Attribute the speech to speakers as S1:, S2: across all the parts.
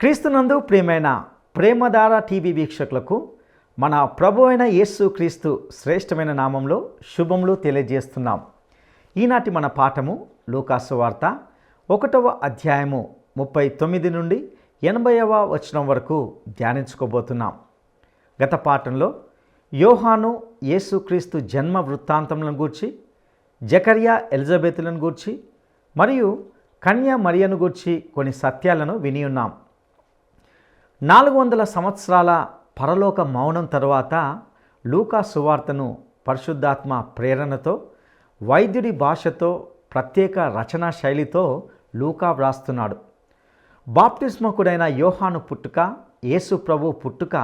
S1: క్రీస్తునందు ప్రియమైన ప్రేమధార టీవీ వీక్షకులకు మన ప్రభు అయిన యేసు క్రీస్తు శ్రేష్టమైన నామంలో శుభములు తెలియజేస్తున్నాం. ఈనాటి మన పాఠము లూకాసు వార్త 1వ అధ్యాయము 39 నుండి 80వ వచనం వరకు ధ్యానించుకోబోతున్నాం. గత పాఠంలో యోహాను యేసుక్రీస్తు జన్మ వృత్తాంతములను గూర్చి, జకర్యా ఎలిజబెతులను గూర్చి మరియు కన్య మరియను గూర్చి కొన్ని సత్యాలను విని ఉన్నాం. 400 సంవత్సరాల పరలోక మౌనం తరువాత లూకా సువార్తను పరిశుద్ధాత్మ ప్రేరణతో, వైద్యుడి భాషతో, ప్రత్యేక రచనా శైలితో లూకా వ్రాస్తున్నాడు. బాప్తిస్మకుడైన యోహాను పుట్టుక, యేసు ప్రభు పుట్టుక,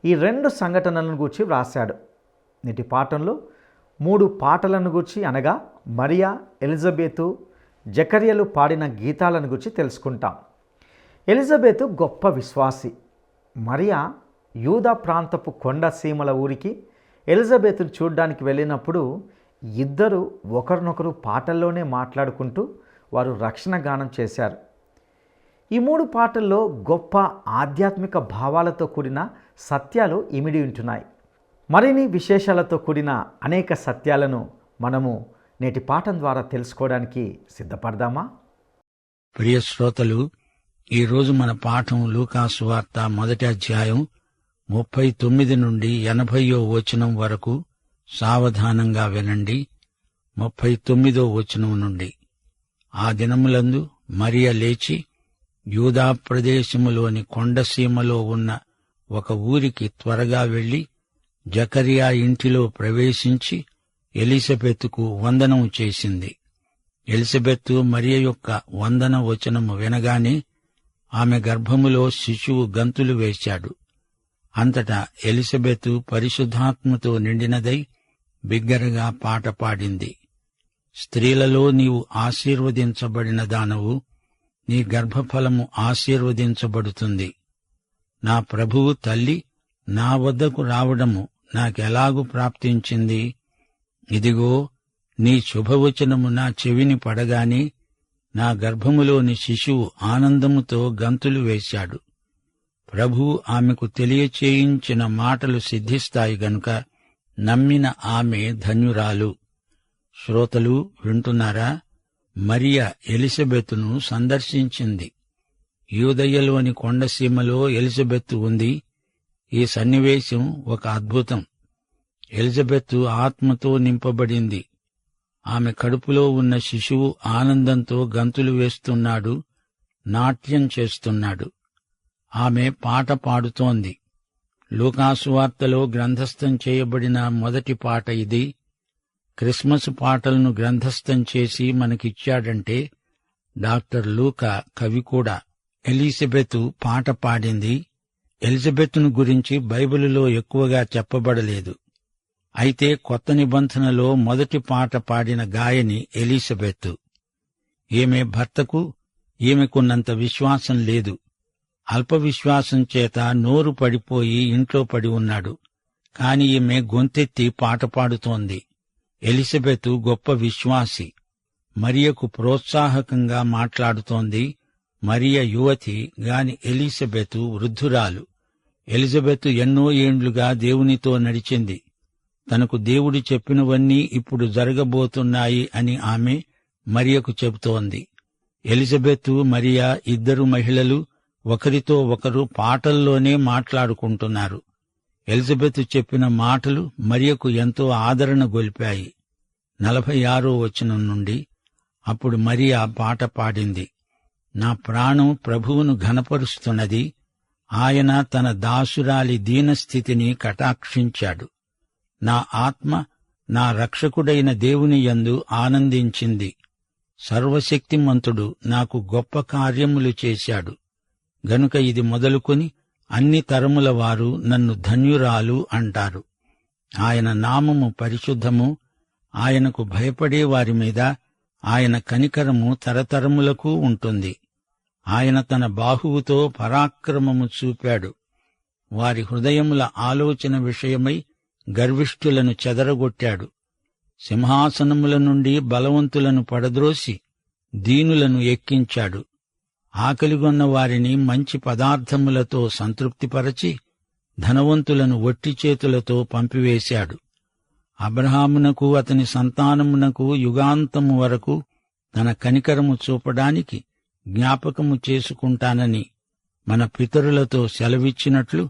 S1: ఈ 2 సంఘటనలను గూర్చి వ్రాశాడు. నేటి పాఠంలో 3 పాటలను గూర్చి, అనగా మరియా, ఎలిజబెతు, జకర్యలు పాడిన గీతాలను గురించి తెలుసుకుంటాం. ఎలిజబెతు గొప్ప విశ్వాసి. మరియా యూదా ప్రాంతపు కొండ సీమల ఊరికి ఎలిజబెతును చూడ్డానికి వెళ్ళినప్పుడు ఇద్దరు ఒకరినొకరు పాటల్లోనే మాట్లాడుకుంటూ వారు రక్షణ గానం చేశారు. ఈ 3 పాటల్లో గొప్ప ఆధ్యాత్మిక భావాలతో కూడిన సత్యాలు ఇమిడి ఉంటున్నాయి. మరిన్ని విశేషాలతో కూడిన అనేక సత్యాలను మనము నేటి పాఠం ద్వారా తెలుసుకోవడానికి సిద్ధపడదామా?
S2: ప్రియ శ్రోతలు, ఈరోజు మన పాఠం లూకాసు వార్త 1వ అధ్యాయం 39 నుండి 80వ వచనం వరకు. సావధానంగా వినండి. 39వ వచనం నుండి. ఆ దినములందు మరియ లేచి యూదా ప్రదేశములోని కొండసీమలో ఉన్న ఒక ఊరికి త్వరగా వెళ్లి జకర్యా ఇంటిలో ప్రవేశించి ఎలిజబెతుకు వందనం చేసింది. ఎలిజబెతు మరియ యొక్క వందన వచనము వినగానే ఆమె గర్భములో శిశువు గంతులు వేశాడు. అంతటా ఎలిజబెతు పరిశుద్ధాత్మతో నిండినదై బిగ్గరగా పాట పాడింది. స్త్రీలలో నీవు ఆశీర్వదించబడిన దానవు, నీ గర్భఫలము ఆశీర్వదించబడుతుంది. నా ప్రభువు తల్లి నా వద్దకు రావడము నాకెలాగు ప్రాప్తించింది? ఇదిగో, నీ శుభవచనము నా చెవిని పడగానే నా గర్భములోని శిశువు ఆనందముతో గంతులు వేశాడు. ప్రభువు ఆమెకు తెలియచేయించిన మాటలు సిద్ధిస్తాయి గనుక నమ్మిన ఆమె ధన్యురాలు. శ్రోతలు వింటున్నారా? మరియ ఎలిజబెతును సందర్శించింది. యూదయలోని కొండసీమలో ఎలిజబెతు ఉంది. ఈ సన్నివేశం ఒక అద్భుతం. ఎలిజబెతు ఆత్మతో నింపబడింది. ఆమె కడుపులో ఉన్న శిశువు ఆనందంతో గంతులు వేస్తున్నాడు, నాట్యం చేస్తున్నాడు. ఆమె పాట పాడుతోంది. లూకాసు వార్తలో గ్రంథస్థం చేయబడిన మొదటి పాట ఇది. క్రిస్మస్ పాటలను గ్రంథస్థం చేసి మనకిచ్చాడంటే డాక్టర్ లూకా కవి కూడా. ఎలిజబెతు పాట పాడింది. ఎలిజబెతును గురించి బైబిలులో ఎక్కువగా చెప్పబడలేదు. అయితే కొత్త నిబంధనలో మొదటి పాట పాడిన గాయని ఎలిజబెతు. ఈమె భర్తకు ఈమెకున్నంత విశ్వాసం లేదు. అల్ప విశ్వాసం చేత నోరు పడిపోయి ఇంట్లో పడి ఉన్నాడు. కాని ఈమె గొంతెత్తి పాట పాడుతోంది. ఎలిజబెతు గొప్ప విశ్వాసి. మరియకు ప్రోత్సాహకంగా మాట్లాడుతోంది. మరియ యువతి గాని ఎలిజబెతు వృద్ధురాలు. ఎలిజబెతు ఎన్నో ఏండ్లుగా దేవునితో నడిచింది. తనకు దేవుడు చెప్పినవన్నీ ఇప్పుడు జరగబోతున్నాయి అని ఆమె మరియకు చెబుతోంది. ఎలిజబెతు, మరియా ఇద్దరు మహిళలు ఒకరితో ఒకరు పాటల్లోనే మాట్లాడుకుంటున్నారు. ఎలిజబెతు చెప్పిన మాటలు మరియకు ఎంతో ఆదరణ గొలిపాయి. 46వ వచనం నుండి. అప్పుడు మరియా పాట పాడింది. నా ప్రాణం ప్రభువును ఘనపరుస్తున్నది. ఆయన తన దాసురాలి దీనస్థితిని కటాక్షించాడు. నా ఆత్మ నా రక్షకుడైన దేవుని యందు ఆనందించింది. సర్వశక్తిమంతుడు నాకు గొప్ప కార్యములు చేశాడు. గనుక ఇది మొదలుకొని అన్ని తరముల వారు నన్ను ధన్యురాలు అంటారు. ఆయన నామము పరిశుద్ధము. ఆయనకు భయపడే వారి మీద ఆయన కనికరము తరతరములకు ఉంటుంది. ఆయన తన బాహువుతో పరాక్రమము చూపాడు. వారి హృదయముల ఆలోచన విషయమై గర్విష్ఠులను చెదరగొట్టాడు. సింహాసనముల నుండి బలవంతులను పడద్రోసి దీనులను ఎక్కించాడు. ఆకలిగొన్న వారిని మంచి పదార్థములతో సంతృప్తిపరచి ధనవంతులను ఒట్టి చేతులతో పంపివేశాడు. అబ్రహామునకు అతని సంతానమునకు యుగాంతము వరకు తన కనికరము చూపడానికి జ్ఞాపకము చేసుకుంటానని మన పితరులతో సెలవిచ్చినట్లు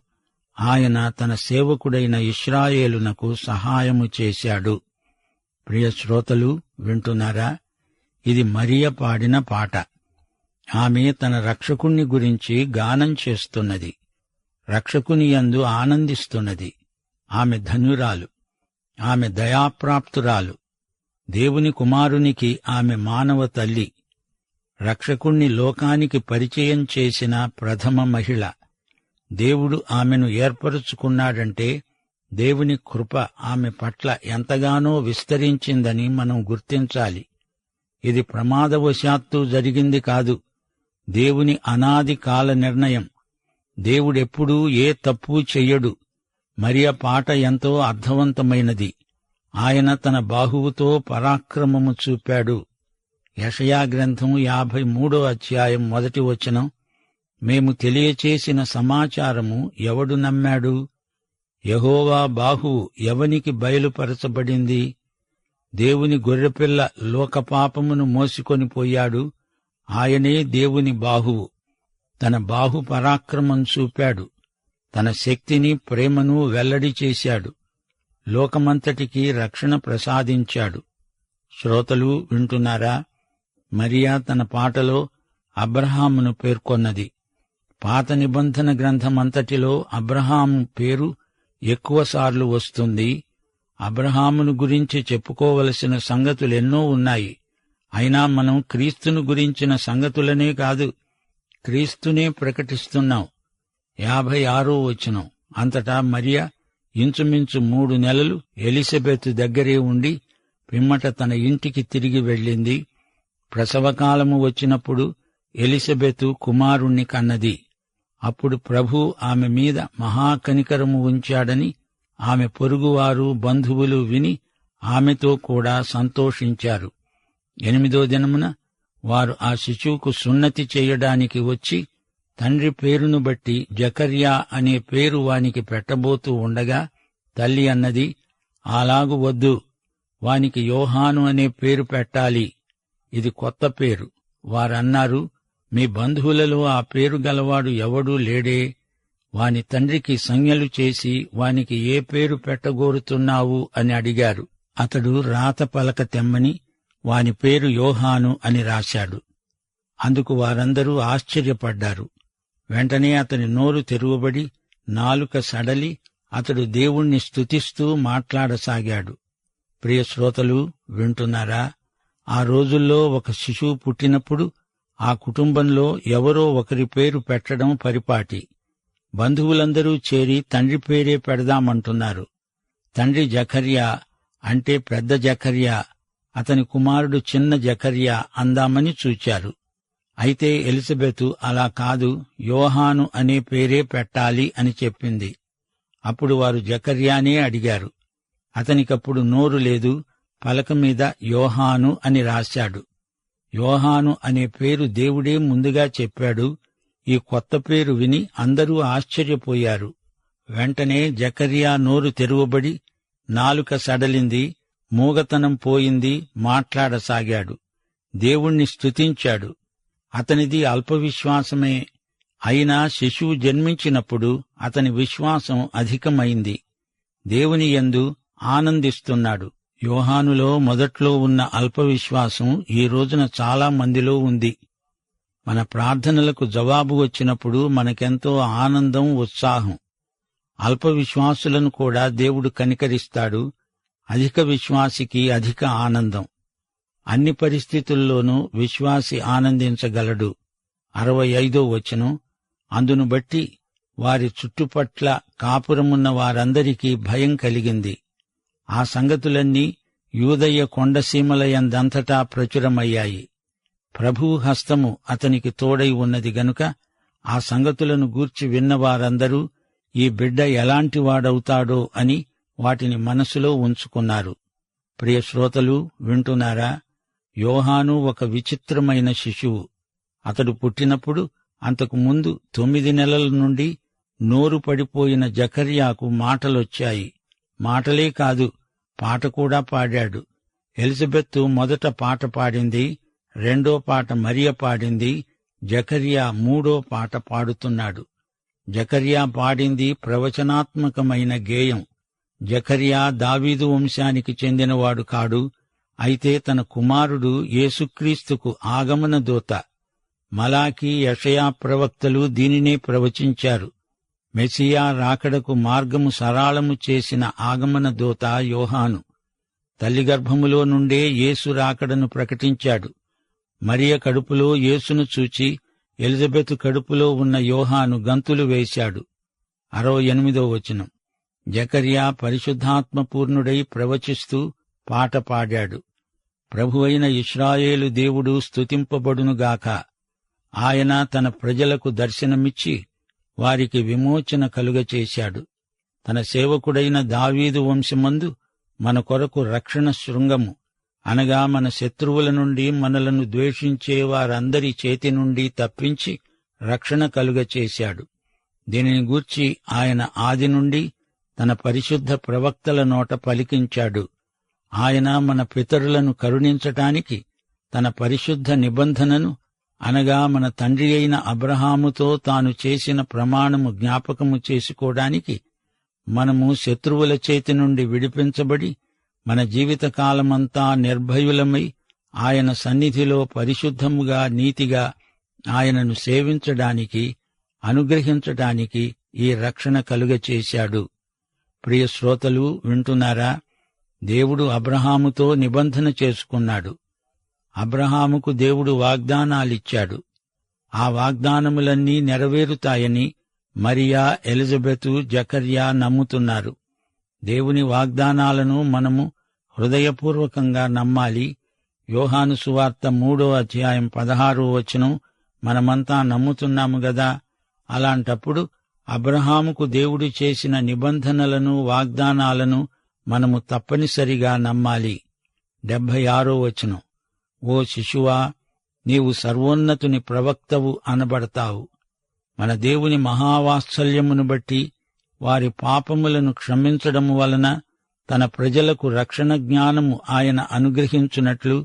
S2: ఆయన తన సేవకుడైన ఇశ్రాయేలునకు సహాయము చేశాడు. ప్రియ శ్రోతలు వింటున్నారా? ఇది మరియ పాడిన పాట. ఆమె తన రక్షకుణ్ణి గురించి గానం చేస్తున్నది. రక్షకుని యందు ఆనందిస్తున్నది. ఆమె ధన్యురాలు. ఆమె దయాప్రాప్తురాలు. దేవుని కుమారునికి ఆమె మానవ తల్లి. రక్షకుణ్ణి లోకానికి పరిచయం చేసిన ప్రథమ మహిళ. దేవుడు ఆమెను ఏర్పరుచుకున్నాడంటే దేవుని కృప ఆమె పట్ల ఎంతగానో విస్తరించిందని మనం గుర్తించాలి. ఇది ప్రమాదవశాత్తు జరిగింది కాదు. దేవుని అనాది కాల నిర్ణయం. దేవుడెప్పుడూ ఏ తప్పు చెయ్యడు. మరియ పాట ఎంతో అర్థవంతమైనది. ఆయన తన బాహువుతో పరాక్రమము చూపాడు. యెషయా గ్రంథం 53వ అధ్యాయం 1వ వచనం, మేము తెలియచేసిన సమాచారము ఎవడు నమ్మాడు? యెహోవా బాహువు ఎవనికి బయలుపరచబడింది? దేవుని గొర్రెపిల్ల లోకపాపమును మోసికొని పోయాడు. ఆయనే దేవుని బాహువు. తన బాహు పరాక్రమం చూపాడు. తన శక్తిని, ప్రేమను వెల్లడి చేశాడు. లోకమంతటికీ రక్షణ ప్రసాదించాడు. శ్రోతలు వింటున్నారా? మరియా తన పాటలో అబ్రహామును పేర్కొన్నది. పాత నిబంధన గ్రంథమంతటిలో అబ్రహాము పేరు ఎక్కువసార్లు వస్తుంది. అబ్రహామును గురించి చెప్పుకోవలసిన సంగతులెన్నో ఉన్నాయి. అయినా మనం క్రీస్తును గురించిన సంగతులనే కాదు, క్రీస్తునే ప్రకటిస్తున్నాం. 56వ వచనం, అంతటా మరియ ఇంచుమించు 3 నెలలు ఎలిజబెతు దగ్గరే ఉండి పిమ్మట తన ఇంటికి తిరిగి వెళ్ళింది. ప్రసవకాలము వచ్చినప్పుడు ఎలిజబెతు కుమారుణ్ణి కన్నది. అప్పుడు ప్రభు ఆమె మీద మహాకనికరము ఉంచాడని ఆమె పొరుగువారు, బంధువులు విని ఆమెతో కూడా సంతోషించారు. 8వ దినమున వారు ఆ శిశువుకు సున్నతి చేయడానికి వచ్చి తండ్రి పేరును బట్టి జకర్యా అనే పేరు వానికి పెట్టబోతూ ఉండగా తల్లి అన్నది, అలాగు వద్దు, వానికి యోహాను అనే పేరు పెట్టాలి. ఇది కొత్త పేరు. వారన్నారు, మీ బంధువులలో ఆ పేరు గలవాడు ఎవడూ లేడే? వాని తండ్రికి సంజ్ఞలు చేసి వానికి ఏ పేరు పెట్టగోరుతున్నావు అని అడిగారు. అతడు రాత పలక తెమ్మని వాని పేరు యోహాను అని రాశాడు. అందుకు వారందరూ ఆశ్చర్యపడ్డారు. వెంటనే అతని నోరు తెరువబడి నాలుక సడలి అతడు దేవుణ్ణి స్తుతిస్తూ మాట్లాడసాగాడు. ప్రియ శ్రోతలు వింటున్నారా? ఆ రోజుల్లో ఒక శిశువు పుట్టినప్పుడు ఆ కుటుంబంలో ఎవరో ఒకరి పేరు పెట్టడం పరిపాటి. బంధువులందరూ చేరి తండ్రి పేరే పెడదామంటున్నారు. తండ్రి జకర్యా అంటే పెద్ద జకర్యా, అతని కుమారుడు చిన్న జకర్యా అందామని చూచారు. అయితే ఎలిజబెతు అలా కాదు, యోహాను అనే పేరే పెట్టాలి అని చెప్పింది. అప్పుడు వారు జకర్యానే అడిగారు. అతనికప్పుడు నోరు లేదు. పలక మీద యోహాను అని రాశాడు. యోహాను అనే పేరు దేవుడే ముందుగా చెప్పాడు. ఈ కొత్త పేరు విని అందరూ ఆశ్చర్యపోయారు. వెంటనే జకర్యా నోరు తెరువబడి నాలుక సడలింది, మూగతనం పోయింది, మాట్లాడసాగాడు. దేవుణ్ణి స్తుతించాడు. అతనిది అల్పవిశ్వాసమే. అయినా శిశువు జన్మించినప్పుడు అతని విశ్వాసం అధికమైంది. దేవుని యందు ఆనందిస్తున్నాడు. యోహానులో మొదట్లో ఉన్న అల్పవిశ్వాసం ఈ రోజున చాలా మందిలో ఉంది. మన ప్రార్థనలకు జవాబు వచ్చినప్పుడు మనకెంతో ఆనందం, ఉత్సాహం. అల్పవిశ్వాసులను కూడా దేవుడు కనికరిస్తాడు. అధిక విశ్వాసికి అధిక ఆనందం. అన్ని పరిస్థితుల్లోనూ విశ్వాసి ఆనందించగలడు. 65వ వచనం, అందును బట్టి వారి చుట్టుపట్ల కాపురమున్న వారందరికీ భయం కలిగింది. ఆ సంగతులన్నీ యూదయ కొండసీమలయందంతటా ప్రచురమయ్యాయి. ప్రభువు హస్తము అతనికి తోడై ఉన్నది గనుక ఆ సంగతులను గూర్చి విన్నవారందరూ ఈ బిడ్డ ఎలాంటివాడవుతాడో అని వాటిని మనసులో ఉంచుకున్నారు. ప్రియ శ్రోతలు వింటున్నారా? యోహాను ఒక విచిత్రమైన శిశువు. అతడు పుట్టినప్పుడు అంతకు ముందు 9 నెలల నుండి నోరు పడిపోయిన జకర్యాకు మాటలొచ్చాయి. మాటలే కాదు, పాట కూడా పాడాడు. ఎలిజబెత్తు మొదట పాట పాడింది, రెండో పాట మరియ పాడింది, జకర్యా మూడో పాట పాడుతున్నాడు. జకర్యా పాడింది ప్రవచనాత్మకమైన గేయం. జకర్యా దావీదు వంశానికి చెందినవాడు కాడు, అయితే తన కుమారుడు యేసుక్రీస్తుకు ఆగమన దూత. మలాకీ, యెషయా ప్రవక్తలు దీనినే ప్రవచించారు. మెస్సియా రాకడకు మార్గము సరళము చేసిన ఆగమన దూత యోహాను. తల్లి గర్భములో నుండే యేసు రాకడను ప్రకటించాడు. మరియ కడుపులో యేసును చూచి ఎలిజబెతు కడుపులో ఉన్న యోహాను గంతులు వేశాడు. 68వ వచనం. జకర్యా పరిశుద్ధాత్మపూర్ణుడై ప్రవచిస్తూ పాట పాడాడు. ప్రభువైన ఇశ్రాయేలు దేవుడు స్తుతింపబడునుగాక. ఆయన తన ప్రజలకు దర్శనమిచ్చి వారికి విమోచన కలుగచేశాడు. తన సేవకుడైన దావీదు వంశమందు మన కొరకు రక్షణ శృంగము, అనగా మన శత్రువుల నుండి మనలను ద్వేషించే వారందరి చేతి నుండి తప్పించి రక్షణ కలుగచేశాడు. దీనిని గూర్చి ఆయన ఆది నుండి తన పరిశుద్ధ ప్రవక్తల నోట పలికించాడు. ఆయన మన పితరులను కరుణించటానికి తన పరిశుద్ధ నిబంధనను, అనగా మన తండ్రి అయిన అబ్రహాముతో తాను చేసిన ప్రమాణము జ్ఞాపకము చేసుకోవడానికి, మనము శత్రువుల చేతి నుండి విడిపించబడి మన జీవితకాలమంతా నిర్భయులమై ఆయన సన్నిధిలో పరిశుద్ధముగా నీతిగా ఆయనను సేవించడానికి, అనుగ్రహించటానికి ఈ రక్షణ కలుగచేశాడు. ప్రియ శ్రోతలు వింటున్నారా? దేవుడు అబ్రహాముతో నిబంధన చేసుకున్నాడు. అబ్రహాముకు దేవుడు వాగ్దానాలిచ్చాడు. ఆ వాగ్దానములన్నీ నెరవేరుతాయని మరియా, ఎలిజబెతు, జకర్యా నమ్ముతున్నారు. దేవుని వాగ్దానాలను మనము హృదయపూర్వకంగా నమ్మాలి. యోహాను సువార్త 3వ అధ్యాయం 16వ వచనం మనమంతా నమ్ముతున్నాము గదా. అలాంటప్పుడు అబ్రహాముకు దేవుడు చేసిన నిబంధనలను, వాగ్దానాలను మనము తప్పనిసరిగా నమ్మాలి. 76వ వచనం. ఓ శిశువా, నీవు సర్వోన్నతుని ప్రవక్తవు అనబడతావు. మన దేవుని మహావాత్సల్యమును బట్టి వారి పాపములను క్షమించడము వలన తన ప్రజలకు రక్షణ జ్ఞానము ఆయన అనుగ్రహించున్నట్లు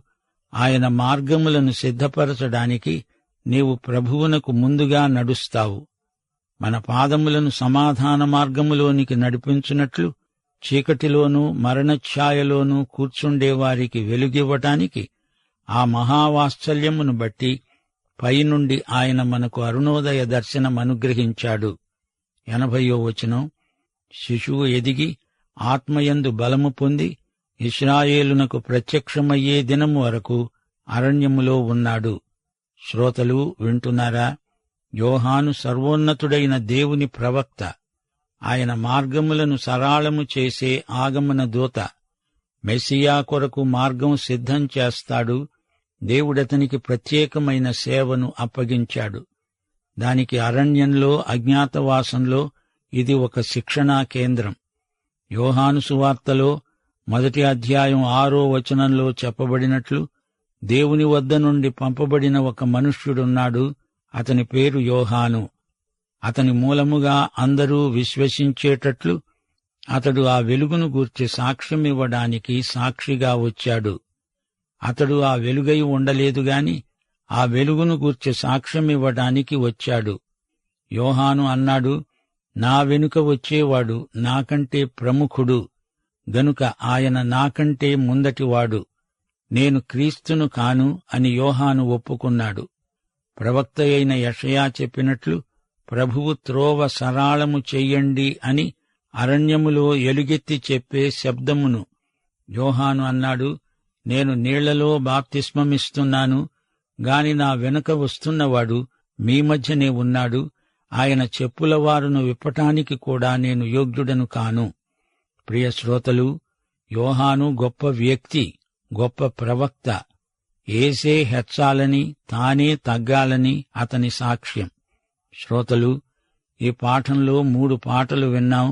S2: ఆయన మార్గములను సిద్ధపరచడానికి నీవు ప్రభువునకు ముందుగా నడుస్తావు. మన పాదములను సమాధాన మార్గములోనికి నడిపించున్నట్లు చీకటిలోనూ మరణఛాయలోనూ కూర్చుండేవారికి వెలుగివ్వటానికి ఆ మహావాత్సల్యమును బట్టి పైనుండి ఆయన మనకు అరుణోదయ దర్శనమనుగ్రహించాడు. 80వ వచనం. శిశువు ఎదిగి ఆత్మయందు బలము పొంది ఇశ్రాయేలునకు ప్రత్యక్షమయ్యే దినము వరకు అరణ్యములో ఉన్నాడు. శ్రోతలు వింటున్నారా? యోహాను సర్వోన్నతుడైన దేవుని ప్రవక్త. ఆయన మార్గములను సరళము చేసే ఆగమన దూత. మెస్సియా కొరకు మార్గం సిద్ధం చేస్తాడు. దేవుడతనికి ప్రత్యేకమైన సేవను అప్పగించాడు. దానికి అరణ్యంలో, అజ్ఞాతవాసంలో ఇది ఒక శిక్షణా కేంద్రం. యోహాను సువార్తలో 1వ అధ్యాయం 6వ వచనంలో చెప్పబడినట్లు దేవుని వద్ద నుండి పంపబడిన ఒక మనుష్యుడున్నాడు. అతని పేరు యోహాను. అతని మూలముగా అందరూ విశ్వసించేటట్లు అతడు ఆ వెలుగును గూర్చి సాక్ష్యమివ్వడానికి సాక్షిగా వచ్చాడు. అతడు ఆ వెలుగై ఉండలేదుగాని ఆ వెలుగును గూర్చి సాక్ష్యమివ్వడానికి వచ్చాడు. యోహాను అన్నాడు, నా వెనుక వచ్చేవాడు నాకంటే ప్రముఖుడు, గనుక ఆయన నాకంటే ముందటివాడు. నేను క్రీస్తును కాను అని యోహాను ఒప్పుకున్నాడు. ప్రవక్త అయిన యెషయా చెప్పినట్లు ప్రభువు త్రోవ సరళము చెయ్యండి అని అరణ్యములో ఎలుగెత్తి చెప్పే శబ్దమును యోహాను అన్నాడు. నేను నీళ్లలో బాప్తిస్మమిస్తున్నాను, గాని నా వెనుక వస్తున్నవాడు మీ మధ్యనే ఉన్నాడు. ఆయన చెప్పుల వారును విప్పటానికి కూడా నేను యోగ్యుడను కాను. ప్రియ శ్రోతలు, యోహాను గొప్ప వ్యక్తి, గొప్ప ప్రవక్త. ఏసే హెచ్చాలని, తానే తగ్గాలని అతని సాక్ష్యం. శ్రోతలు, ఈ పాఠంలో 3 పాటలు విన్నాం.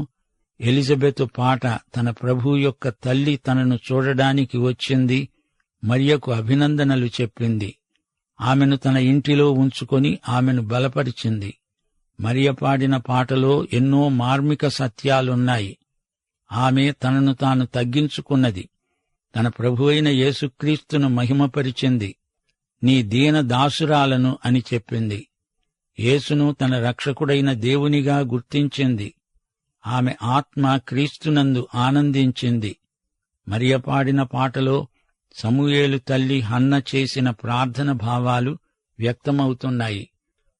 S2: ఎలిజబెతు పాట తన ప్రభు యొక్క తల్లి తనను చూడడానికి వచ్చింది, మరియకు అభినందనలు చెప్పింది. ఆమెను తన ఇంటిలో ఉంచుకొని ఆమెను బలపరిచింది. మరియ పాడిన పాటలో ఎన్నో మార్మిక సత్యాలున్నాయి. ఆమె తనను తాను తగ్గించుకున్నది. తన ప్రభువైన యేసుక్రీస్తును మహిమపరిచింది. నీ దీన దాసురాలను అని చెప్పింది. యేసును తన రక్షకుడైన దేవునిగా గుర్తించింది. ఆమె ఆత్మ క్రీస్తునందు ఆనందించింది. మరియ పాడిన పాటలో సమూయేలు తల్లి హన్న చేసిన ప్రార్థన భావాలు వ్యక్తమవుతున్నాయి.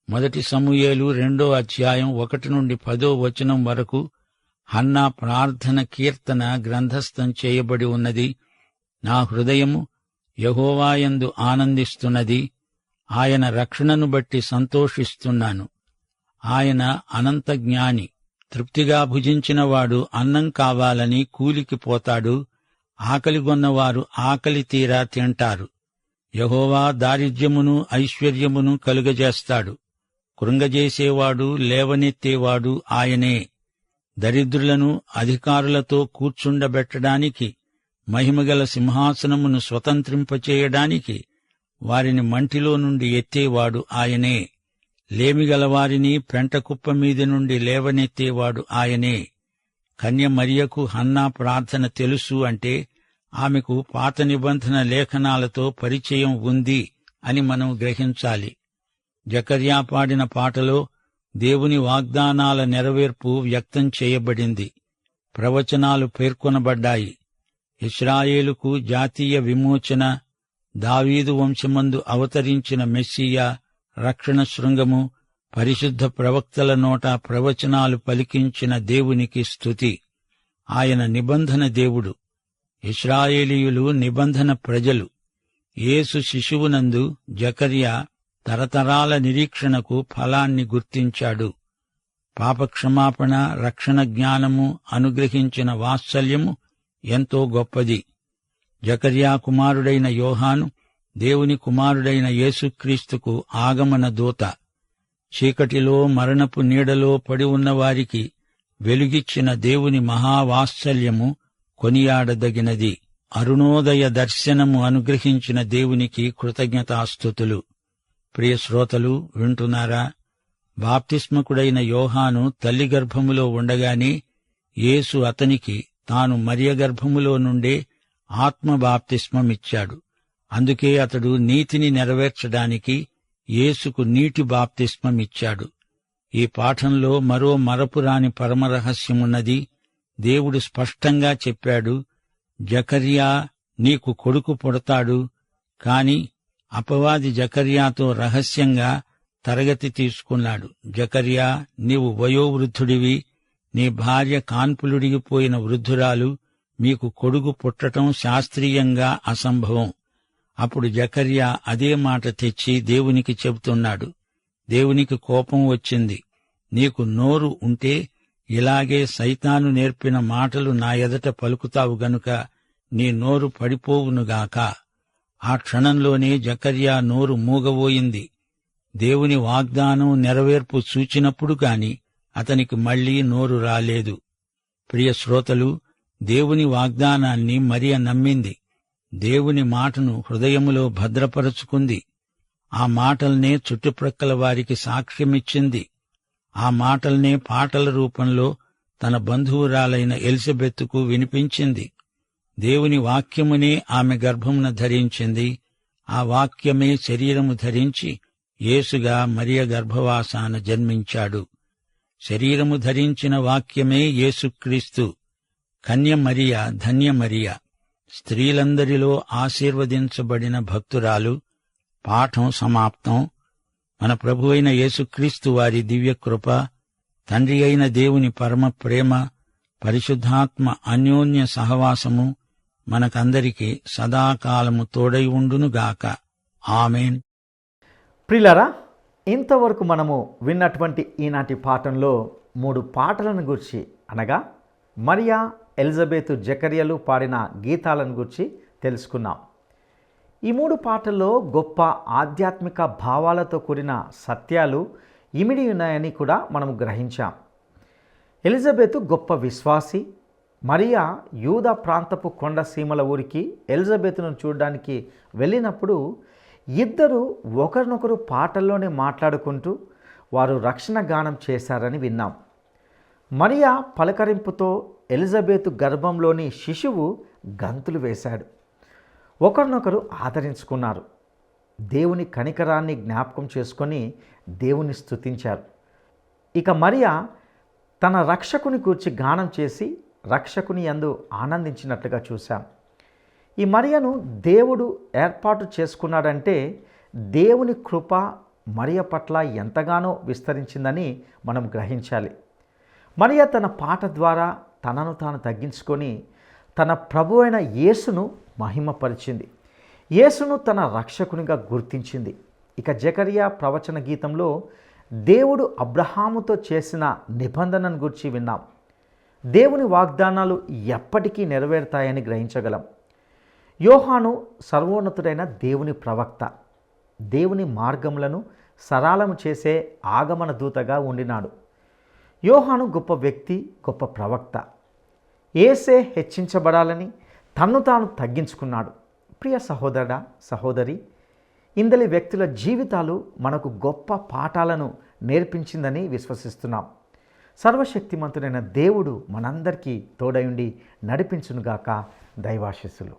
S2: 1 సమూయేలు 2వ అధ్యాయం 1 నుండి 10వ వచనం వరకు హన్నా ప్రార్థన కీర్తన గ్రంథస్థం చేయబడి ఉన్నది. నా హృదయము యెహోవాయందు ఆనందిస్తున్నది. ఆయన రక్షణను బట్టి సంతోషిస్తున్నాను. ఆయన అనంత జ్ఞాని. తృప్తిగా భుజించినవాడు అన్నం కావాలని కూలికి పోతాడు. ఆకలిగొన్నవారు ఆకలి తీరా తింటారు. యెహోవా దారిద్ర్యమును ఐశ్వర్యమును కలుగజేస్తాడు. కృంగజేసేవాడు లేవనెత్తేవాడు ఆయనే. దరిద్రులను అధికారులతో కూర్చుండబెట్టడానికి, మహిమగల సింహాసనమును స్వతంత్రింపచేయడానికి వారిని మంటిలో నుండి ఎత్తేవాడు ఆయనే. లేమిగలవారిని పెంటకుప్ప మీది నుండి లేవనెత్తేవాడు ఆయనే. కన్య మరియకు హన్నా ప్రార్థన తెలుసు అంటే ఆమెకు పాత నిబంధన లేఖనాలతో పరిచయం ఉంది అని మనం గ్రహించాలి. జకర్యా పాడిన పాటలో దేవుని వాగ్దానాల నెరవేర్పు వ్యక్తం చేయబడింది. ప్రవచనాలు పేర్కొనబడ్డాయి. ఇశ్రాయేలుకు జాతీయ విమోచన, దావీదు వంశమందు అవతరించిన మెస్సియా, రక్షణ శృంగము, పరిశుద్ధ ప్రవక్తల నోట ప్రవచనాలు పలికించిన దేవునికి స్తుతి. ఆయన నిబంధన దేవుడు. ఇశ్రాయేలీయులు నిబంధన ప్రజలు. యేసు శిశువునందు జకర్యా తరతరాల నిరీక్షణకు ఫలాన్ని గుర్తించాడు. పాపక్షమాపణ, రక్షణ జ్ఞానము అనుగ్రహించిన వాత్సల్యము ఎంతో గొప్పది. జకర్యా కుమారుడైన యోహాను దేవుని కుమారుడైన యేసుక్రీస్తుకు ఆగమన దూత. చీకటిలో మరణపు నీడలో పడి ఉన్నవారికి వెలుగిచ్చిన దేవుని మహావాత్సల్యము కొనియాడదగినది. అరుణోదయ దర్శనము అనుగ్రహించిన దేవునికి కృతజ్ఞతాస్తుతులు. ప్రియ శ్రోతలు వింటున్నారా? బాప్తిస్మకుడైన యోహాను తల్లి గర్భములో ఉండగానే యేసు అతనికి తాను మరియ గర్భములో నుండే ఆత్మ బాప్తిస్మమిచ్చాడు. అందుకే అతడు నీతిని నెరవేర్చడానికి యేసుకు నీటి బాప్తిస్మమిచ్చాడు. ఈ పాఠంలో మరో మరపురాని పరమరహస్యమున్నది. దేవుడు స్పష్టంగా చెప్పాడు, జకర్యా నీకు కొడుకు పుడతాడు. కాని అపవాది జకర్యాతో రహస్యంగా తరగతి తీసుకున్నాడు. జకర్యా, నీవు వయోవృద్ధుడివి, నీ భార్య కాన్పులుడిగిపోయిన వృద్ధురాలు, మీకు కొడుకు పుట్టటం శాస్త్రీయంగా అసంభవం. అప్పుడు జకర్యా అదే మాట తెచ్చి దేవునికి చెబుతున్నాడు. దేవునికి కోపం వచ్చింది. నీకు నోరు ఉంటే ఇలాగే సైతాను నేర్పిన మాటలు నా ఎదట పలుకుతావు గనుక నీ నోరు పడిపోవునుగాక. ఆ క్షణంలోనే జకర్యా నోరు మూగబోయింది. దేవుని వాగ్దానం నెరవేర్పు చూచినప్పుడు గాని అతనికి మళ్లీ నోరు రాలేదు. ప్రియ శ్రోతలు, దేవుని వాగ్దానాన్ని మరియ నమ్మింది. దేవుని మాటను హృదయములో భద్రపరచుకుంది. ఆ మాటల్నే చుట్టుప్రక్కల వారికి సాక్ష్యమిచ్చింది. ఆ మాటల్నే పాటల రూపంలో తన బంధువురాలైన ఎలిజబెత్తుకు వినిపించింది. దేవుని వాక్యమునే ఆమె గర్భమున ధరించింది. ఆ వాక్యమే శరీరము ధరించి యేసుగా మరియ గర్భవాసాన జన్మించాడు. శరీరము ధరించిన వాక్యమే యేసుక్రీస్తు. కన్య మరియ ధన్య మరియ, స్త్రీలందరిలో ఆశీర్వదించబడిన భక్తురాలు. పాఠం సమాప్తం. మన ప్రభువైన యేసుక్రీస్తు వారి దివ్యకృప, తండ్రి అయిన దేవుని పరమ ప్రేమ, పరిశుద్ధాత్మ అన్యోన్య సహవాసము మనకందరికీ సదాకాలము తోడై ఉండునుగాక. ఆమేన్.
S1: ప్రియులారా, ఇంతవరకు మనము విన్నటువంటి ఈనాటి పాఠంలో 3 పాటలను గురించి, అనగా మరియా, ఎలిజబెతు, జకర్యాలు పాడిన గీతాలను గురించి తెలుసుకున్నాం. ఈ 3 పాటల్లో గొప్ప ఆధ్యాత్మిక భావాలతో కూడిన సత్యాలు ఇమిడి ఉన్నాయని కూడా మనము గ్రహించాం. ఎలిజబెతు గొప్ప విశ్వాసి. మరియా యూదా ప్రాంతపు కొండ సీమల ఊరికి ఎలిజబెతును చూడడానికి వెళ్ళినప్పుడు ఇద్దరు ఒకరినొకరు పాటల్లోనే మాట్లాడుకుంటూ వారు రక్షణ గానం చేశారని విన్నాం. మరియా పలకరింపుతో ఎలిజబెతు గర్భంలోని శిశువు గంతులు వేశాడు. ఒకరినొకరు ఆదరించుకున్నారు. దేవుని కనికరాన్ని జ్ఞాపకం చేసుకొని దేవుని స్తుతించారు. ఇక మరియా తన రక్షకుని గూర్చి గానం చేసి రక్షకుని యందు ఆనందించినట్లుగా చూశాం. ఈ మరియను దేవుడు ఏర్పాటు చేసుకున్నాడంటే దేవుని కృప మరియ పట్ల ఎంతగానో విస్తరించిందని మనం గ్రహించాలి. మరియ తన పాట ద్వారా తనను తాను తగ్గించుకొని తన ప్రభు అయిన యేసును మహిమపరిచింది. యేసును తన రక్షకునిగా గుర్తించింది. ఇక జకరియా ప్రవచన గీతంలో దేవుడు అబ్రహాముతో చేసిన నిబంధనను గురించి విన్నాం. దేవుని వాగ్దానాలు ఎప్పటికీ నెరవేరుతాయని గ్రహించగలం. యోహాను సర్వోన్నతుడైన దేవుని ప్రవక్త. దేవుని మార్గములను సరళము చేసే ఆగమన దూతగా ఉండినాడు. యోహాను గొప్ప వ్యక్తి, గొప్ప ప్రవక్త. యేసే హెచ్చించబడాలని తన్ను తాను తగ్గించుకున్నాడు. ప్రియ సహోదరుడా, సహోదరి, ఇందలి వ్యక్తుల జీవితాలు మనకు గొప్ప పాఠాలను నేర్పించిందని విశ్వసిస్తున్నాం. సర్వశక్తిమంతుడైన దేవుడు మనందరికీ తోడయుండి నడిపించునుగాక. దైవాశీస్సులు.